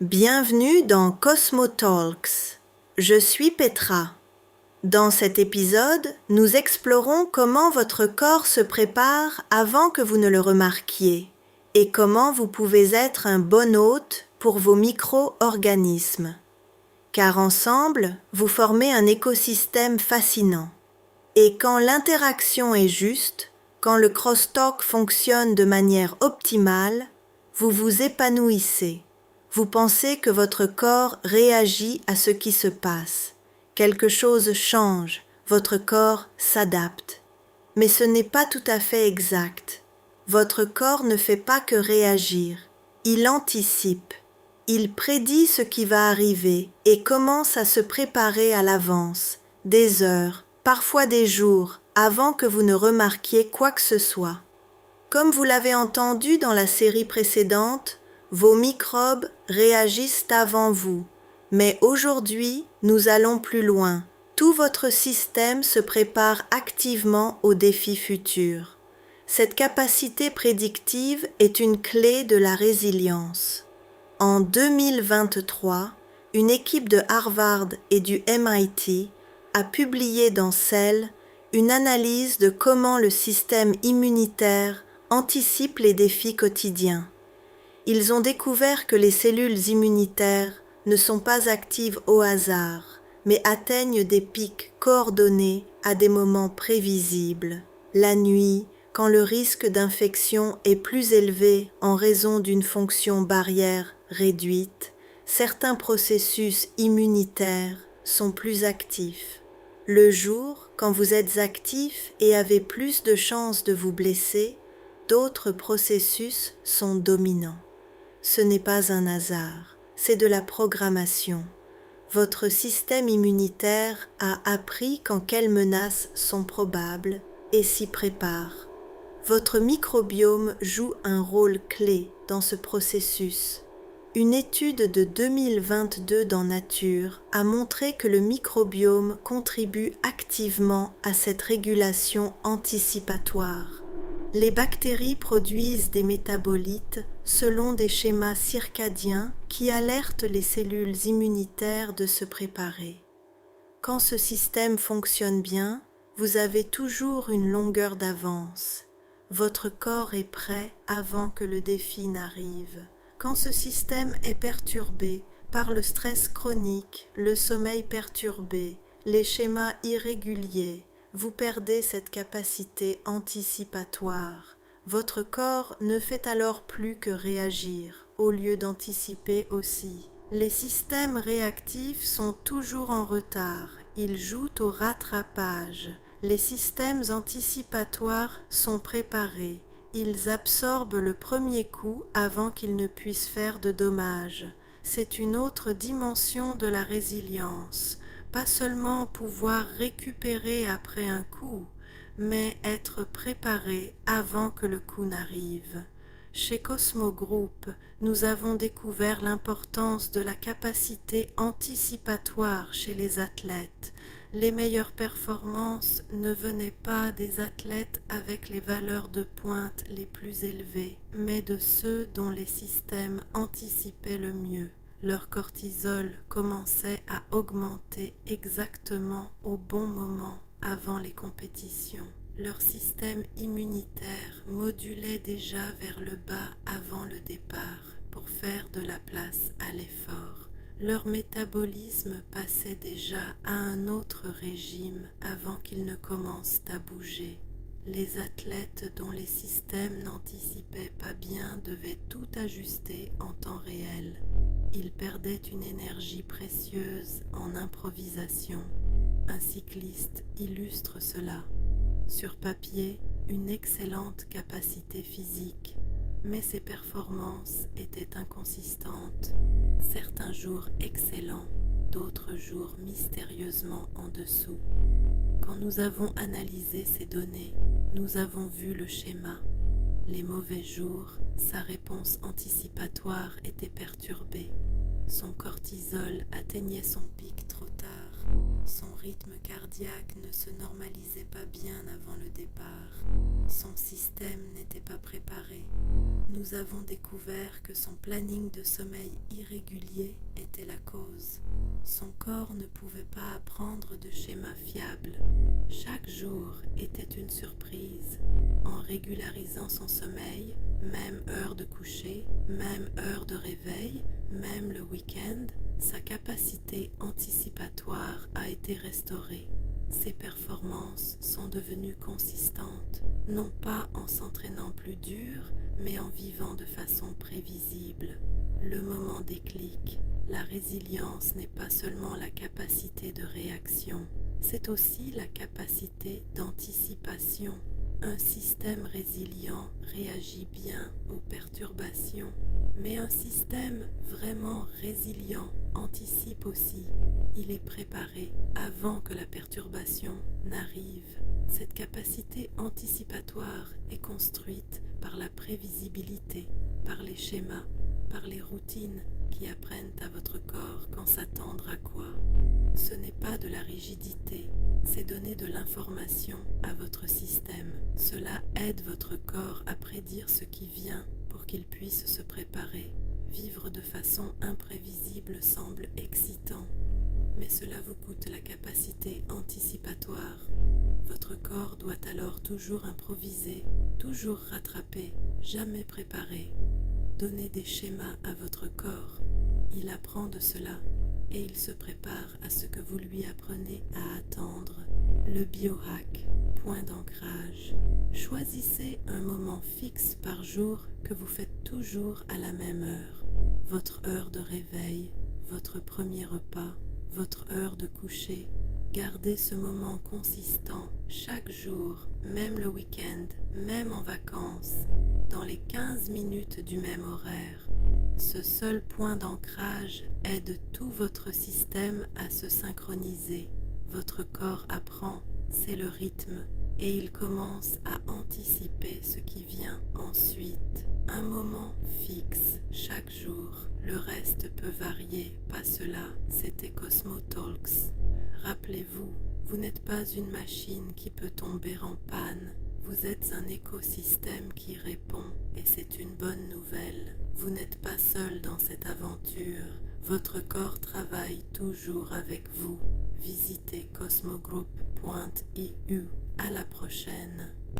Bienvenue dans Cosmotalks. Je suis Petra. Dans cet épisode, nous explorons comment votre corps se prépare avant que vous ne le remarquiez et comment vous pouvez être un bon hôte pour vos micro-organismes. Car ensemble, vous formez un écosystème fascinant. Et quand l'interaction est juste, quand le crosstalk fonctionne de manière optimale, vous vous épanouissez. Vous pensez que votre corps réagit à ce qui se passe. Quelque chose change, votre corps s'adapte. Mais ce n'est pas tout à fait exact. Votre corps ne fait pas que réagir. Il anticipe. Il prédit ce qui va arriver et commence à se préparer à l'avance, des heures, parfois des jours, avant que vous ne remarquiez quoi que ce soit. Comme vous l'avez entendu dans la série précédente, vos microbes réagissent avant vous. Mais aujourd'hui, nous allons plus loin. Tout votre système se prépare activement aux défis futurs. Cette capacité prédictive est une clé de la résilience. En 2023, une équipe de Harvard et du MIT a publié dans Cell une analyse de comment le système immunitaire anticipe les défis quotidiens. Ils ont découvert que les cellules immunitaires ne sont pas actives au hasard, mais atteignent des pics coordonnés à des moments prévisibles. La nuit, quand le risque d'infection est plus élevé en raison d'une fonction barrière réduite, certains processus immunitaires sont plus actifs. Le jour, quand vous êtes actif et avez plus de chances de vous blesser, d'autres processus sont dominants. Ce n'est pas un hasard, c'est de la programmation. Votre système immunitaire a appris quand quelles menaces sont probables et s'y prépare. Votre microbiome joue un rôle clé dans ce processus. Une étude de 2022 dans Nature a montré que le microbiome contribue activement à cette régulation anticipatoire. Les bactéries produisent des métabolites selon des schémas circadiens qui alertent les cellules immunitaires de se préparer. Quand ce système fonctionne bien, vous avez toujours une longueur d'avance. Votre corps est prêt avant que le défi n'arrive. Quand ce système est perturbé par le stress chronique, le sommeil perturbé, les schémas irréguliers, vous perdez cette capacité anticipatoire. Votre corps ne fait alors plus que réagir, au lieu d'anticiper aussi. Les systèmes réactifs sont toujours en retard, ils jouent au rattrapage. Les systèmes anticipatoires sont préparés, ils absorbent le premier coup avant qu'ils ne puissent faire de dommages. C'est une autre dimension de la résilience. Pas seulement pouvoir récupérer après un coup, mais être préparé avant que le coup n'arrive. Chez Cosmo Group, nous avons découvert l'importance de la capacité anticipatoire chez les athlètes. Les meilleures performances ne venaient pas des athlètes avec les valeurs de pointe les plus élevées, mais de ceux dont les systèmes anticipaient le mieux. Leur cortisol commençait à augmenter exactement au bon moment avant les compétitions. Leur système immunitaire modulait déjà vers le bas avant le départ pour faire de la place à l'effort. Leur métabolisme passait déjà à un autre régime avant qu'ils ne commencent à bouger. Les athlètes dont les systèmes n'anticipaient pas bien devaient tout ajuster en temps réel. Ils perdaient une énergie précieuse en improvisation. Un cycliste illustre cela. Sur papier, une excellente capacité physique, mais ses performances étaient inconsistantes. Certains jours excellents, d'autres jours mystérieusement en dessous. Quand nous avons analysé ces données, nous avons vu le schéma. Les mauvais jours, sa réponse anticipatoire était perturbée. Son cortisol atteignait son pic trop tard. Son rythme cardiaque ne se normalisait pas bien avant le départ. Son système n'était pas préparé. nous avons découvert que son planning de sommeil irrégulier était la cause. Son corps ne pouvait pas apprendre de schéma fiable. Chaque jour était une surprise. En régularisant son sommeil, même heure de coucher, même heure de réveil, même le week-end, sa capacité anticipatoire a été restaurée. Ses performances sont devenues consistantes, non pas en s'entraînant plus dur, mais en vivant de façon prévisible. Le moment déclic, la résilience n'est pas seulement la capacité de réaction, c'est aussi la capacité d'anticipation. Un système résilient réagit bien aux perturbations, mais un système vraiment résilient anticipe aussi. Il est préparé avant que la perturbation n'arrive. Cette capacité anticipatoire est construite par la prévisibilité, par les schémas, par les routines qui apprennent à votre corps quand s'attendre à quoi. Ce n'est pas de la rigidité, c'est donner de l'information à votre système. Cela aide votre corps à prédire ce qui vient pour qu'il puisse se préparer. Vivre de façon imprévisible semble excitant, mais cela vous coûte la capacité anticipatoire. Votre corps doit alors toujours improviser, toujours rattraper, jamais préparer. Donnez des schémas à votre corps, il apprend de cela et il se prépare à ce que vous lui apprenez à attendre. Le biohack, point d'ancrage. Choisissez un moment fixe par jour que vous faites toujours à la même heure. Votre heure de réveil, votre premier repas, votre heure de coucher. Gardez ce moment consistant chaque jour, même le week-end, même en vacances, dans les 15 minutes du même horaire. Ce seul point d'ancrage aide tout votre système à se synchroniser. Votre corps apprend, c'est le rythme, et il commence à anticiper ce qui vient ensuite. Un moment fixe chaque jour. Le reste peut varier, pas cela. C'était Cosmo Talks. Rappelez-vous, vous n'êtes pas une machine qui peut tomber en panne. Vous êtes un écosystème qui répond et c'est une bonne nouvelle. Vous n'êtes pas seul dans cette aventure. Votre corps travaille toujours avec vous. Visitez cosmogroup.eu. À la prochaine.